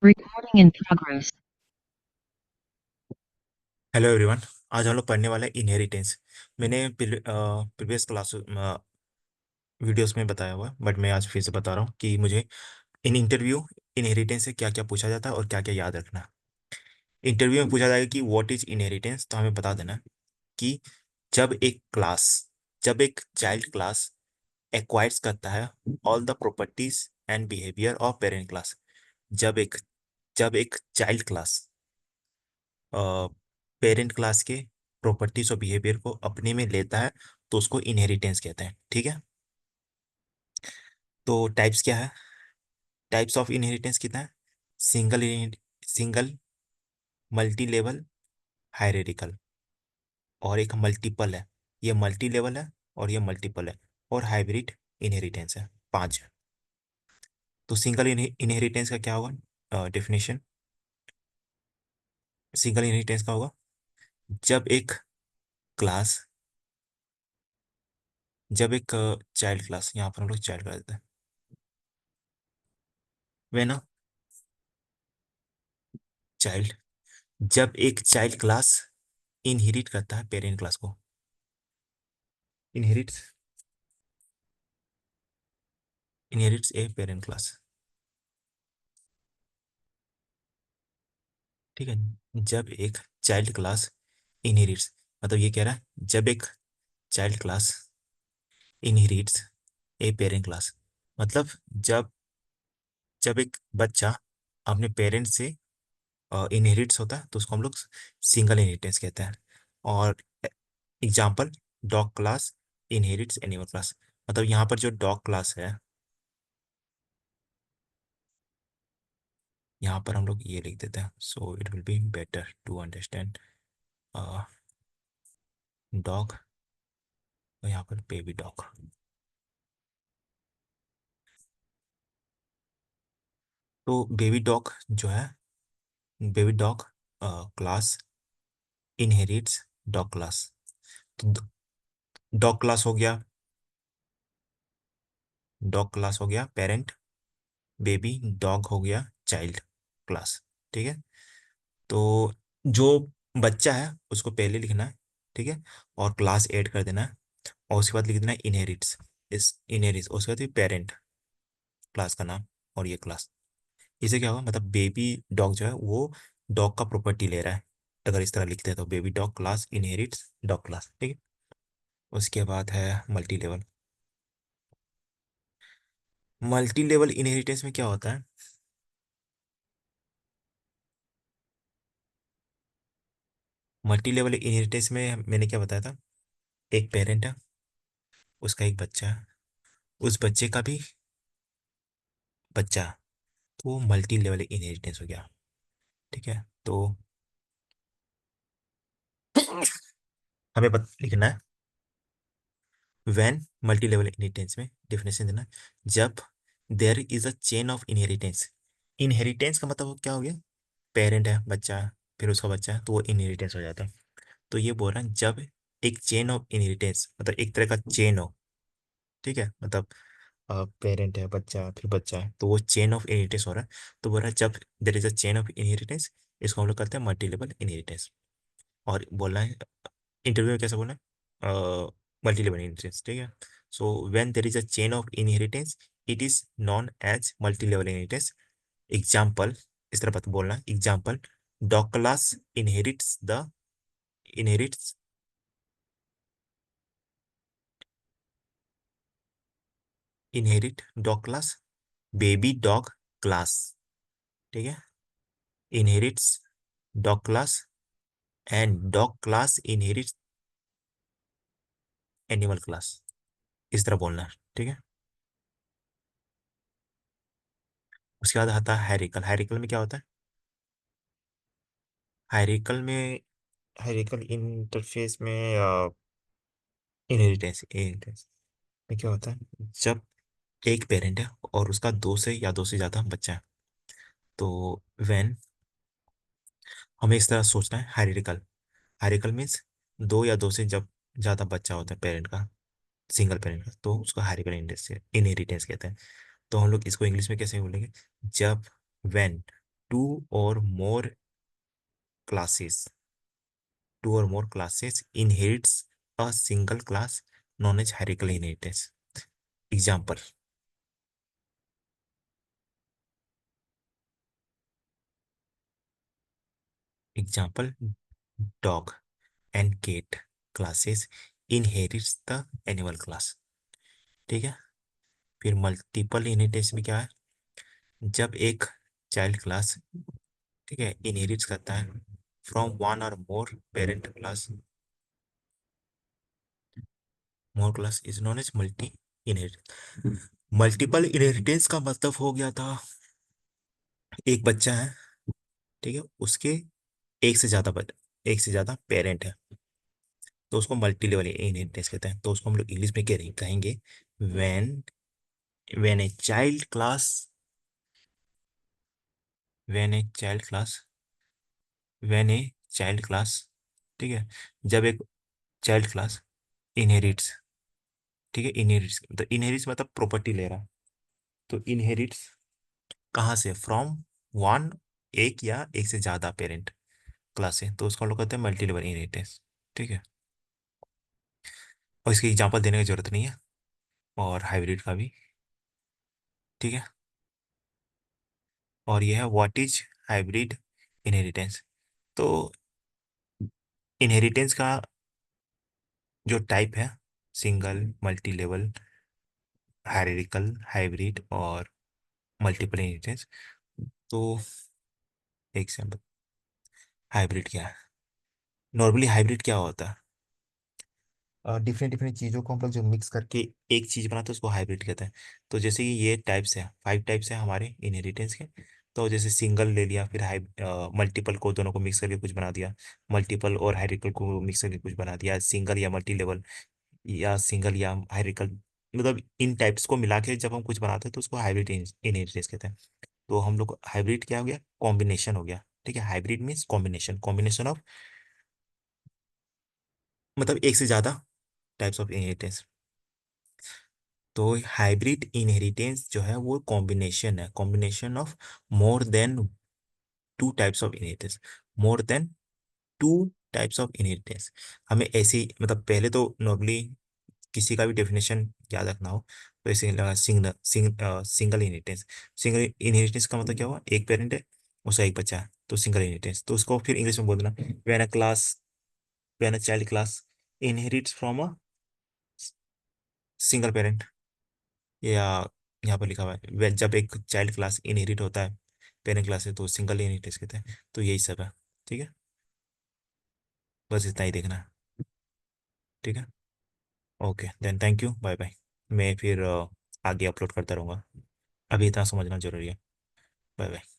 Recording in progress. Hello everyone. आज हम लोग पढ़ने वाले हैं इनहेरिटेंस। मैंने प्रीवियस क्लास वीडियोस में बताया हुआ है, बट मैं आज फिर से बता रहा हूँ कि मुझे इन इंटरव्यू इनहेरिटेंस से क्या क्या पूछा जाता है और क्या क्या याद रखना है। इंटरव्यू में पूछा जाएगा कि व्हाट इज इनहेरिटेंस, तो हमें बता देना कि जब एक क्लास जब एक चाइल्ड क्लास एक्वायर्स करता है all the properties and behaviour of parent class. जब एक जब एक चाइल्ड क्लास पेरेंट क्लास के प्रॉपर्टीज और बिहेवियर को अपने में लेता है तो उसको इनहेरिटेंस कहते हैं। ठीक है, तो टाइप्स क्या है? टाइप्स ऑफ इनहेरिटेंस कितना है? Single single, multi level, hierarchical, और एक मल्टीपल है। ये मल्टी लेवल है और ये मल्टीपल है, और हाइब्रिड इनहेरिटेंस है। पांच है। तो सिंगल इनहेरिटेंस का क्या होगा डेफिनेशन? सिंगल इनहेरिटेंस का होगा जब एक क्लास जब एक चाइल्ड क्लास, यहाँ पर हम लोग चाइल्ड क्लास देते हैं वे ना, चाइल्ड जब एक चाइल्ड क्लास इनहेरिट करता है पेरेंट क्लास को। Inherits inherits a parent class. ठीक है, जब एक चाइल्ड क्लास इनहेरिट्स, मतलब ये कह रहा है जब एक child class inherits a parent class, मतलब जब जब एक बच्चा अपने पेरेंट्स से इनहेरिट्स होता है तो उसको हम लोग सिंगल इनहेरिटेंस कहते हैं। और example, dog class inherits animal class. मतलब यहाँ पर जो डॉग क्लास है, यहाँ पर हम लोग ये लिख देते हैं, so it will be better to understand. Dog, और यहाँ पर बेबी डॉग। तो बेबी डॉग जो है, baby dog class inherits dog class. तो डॉग क्लास हो गया, डॉग क्लास हो गया पेरेंट, बेबी डॉग हो गया चाइल्ड क्लास। ठीक है, तो जो बच्चा है उसको पहले लिखना है। ठीक है, और क्लास ऐड कर देना है, और उसके बाद लिख देना है इनहेरिट्स। इस इनहेरिट्स उसके बाद पेरेंट क्लास का नाम और ये क्लास। इसे क्या होगा, मतलब बेबी डॉग जो है वो डॉग का प्रॉपर्टी ले रहा है। अगर इस तरह लिखते हैं तो baby dog class inherits dog class. ठीक है, उसके बाद है multi level. Multi level inheritance में क्या होता है? मल्टी लेवल इनहेरिटेंस में मैंने क्या बताया था, एक पेरेंट है, उसका एक बच्चा है, उस बच्चे का भी बच्चा, तो वो मल्टी लेवल इनहेरिटेंस हो गया। ठीक है, तो हमें लिखना है व्हेन मल्टी लेवल इनहेरिटेंस में डेफिनेशन देना है, जब there is a chain of inheritance. Inheritance का मतलब क्या हो गया? पेरेंट है, बच्चा है, फिर उसका बच्चा है, तो वो इनहेरिटेंस हो जाता है। तो ये बोल रहा है जब एक चेन ऑफ इनहेरिटेंस, मतलब एक तरह का चेन हो। ठीक है, मतलब पेरेंट है, बच्चा है, फिर बच्चा है, तो वो चेन ऑफ इनहेरिटेंस हो रहा है। तो बोल रहा है जब देर is a chain of inheritance, इसको हम लोग कहते हैं मल्टी लेवल इनहेरिटेंस। और बोलना है इंटरव्यू में कैसे बोलना है, मल्टी लेवल इनहेरिटेंस। ठीक है, so when there is a chain of inheritance it is known as multi level inheritance. Example, इस तरह बात बोलना, example, dog class inherits inherit dog class, baby dog class. ठीक है, inherits dog class, and dog class inherits animal class. इस तरह बोलना है। ठीक है, उसके बाद आता है हायरार्किकल। हायरार्किकल में क्या होता है? हायरार्किकल में हायरार्किकल इंटरफेस में इनहेरिटेंस इनहेरिटेंस में क्या होता है, जब एक पेरेंट है और उसका दो से या दो से ज्यादा बच्चा है, तो व्हेन, हमें इस तरह सोचना है हायरार्किकल। हायरार्किकल मीन्स दो या दो से जब ज्यादा बच्चा होता है पेरेंट का, सिंगल पेरेंट का, तो उसको हायरार्किकल इनहेरिटेंस कहते हैं। तो हम लोग इसको इंग्लिश में कैसे बोलेंगे? जब, when two or more classes two or more classes inherits a single class known as hierarchical inheritance. Example. Example, dog and cat classes inherits the animal class. ठीक है। फिर मल्टीपल इनहेरिटेंस में क्या है? जब एक चाइल्ड क्लास, ठीक है, इनहेरिट्स करता है फ्रॉम वन और more parent class, more class is known as multi inheritance. Multiple inheritance का मतलब हो गया था, एक बच्चा है, ठीक है, उसके एक से ज्यादा पेरेंट है, तो उसको मल्टी लेवल इनहेरिटेंस कहते हैं। तो उसको हम लोग इंग्लिश में कहेंगे when when a child class when a child class when a child class, ठीक है, जब एक चाइल्ड क्लास इनहेरिट्स, ठीक है, इनहेरिट्स तो इनहेरिट्स मतलब प्रॉपर्टी ले रहा है, तो इनहेरिट्स कहाँ से? फ्रॉम वन, एक या एक से ज्यादा पेरेंट क्लास से, तो उसको हम लोग कहते हैं मल्टी लेवल इनहेरिटेंस। ठीक है। और इसकी एग्जांपल देने की जरूरत नहीं है, और हाइब्रिड का भी। ठीक है। और यह है व्हाट इज हाइब्रिड इनहेरिटेंस। तो इनहेरिटेंस का जो टाइप है, single, multi level, hierarchical, hybrid और मल्टीपल इनहेरिटेंस। तो एक सैम्पल, हाइब्रिड क्या है? नॉर्मली हाइब्रिड क्या होता है? डिफरेंट डिफरेंट चीज़ों को हम लोग जो मिक्स करके एक चीज़ बनाते हैं उसको हाइब्रिड कहते हैं। तो जैसे कि ये टाइप्स है, 5 टाइप्स है हमारे इनहेरिटेंस के। तो जैसे सिंगल ले लिया, फिर हाई मल्टीपल को, दोनों को मिक्स करके कुछ बना दिया, मल्टीपल और हायरार्किकल को मिक्स करके कुछ बना दिया, सिंगल या मल्टी लेवल या सिंगल या हायरार्किकल, मतलब इन टाइप्स को मिला के जब हम कुछ बनाते हैं तो उसको हाइब्रिड इनहेरिटेंस कहते हैं। तो हम लोग हाइब्रिड क्या हो गया? कॉम्बिनेशन हो गया। ठीक है, hybrid means combination, combination of, मतलब एक से ज्यादा टाइप्स ऑफ इनहेरिटेंस। तो हाइब्रिड इनहेरिटेंस जो है वो कॉम्बिनेशन है, combination of more than two types of inheritance, more than two types of inheritance. हमें ऐसे ही, मतलब पहले तो नॉर्मली किसी का भी डेफिनेशन याद रखना हो तो ऐसे लगा, सिंगल इनहेरिटेंस। सिंगल इनहेरिटेंस का मतलब क्या हुआ? एक पेरेंट है, उसका एक बच्चा है, तो सिंगल इनहेरिटेंस। तो उसको फिर इंग्लिश में बोल देना, when a class when a child class inherits from a single parent, या यहाँ पर लिखा हुआ है जब एक चाइल्ड क्लास इनहेरिट होता है पेरेंट क्लास से, तो सिंगल इनहेरिटेंस कहते हैं। तो यही सब है। ठीक है, बस इतना ही देखना है। ठीक है। Okay then, thank you, bye bye. मैं फिर आगे अपलोड करता रहूँगा, अभी इतना समझना जरूरी है। Bye bye.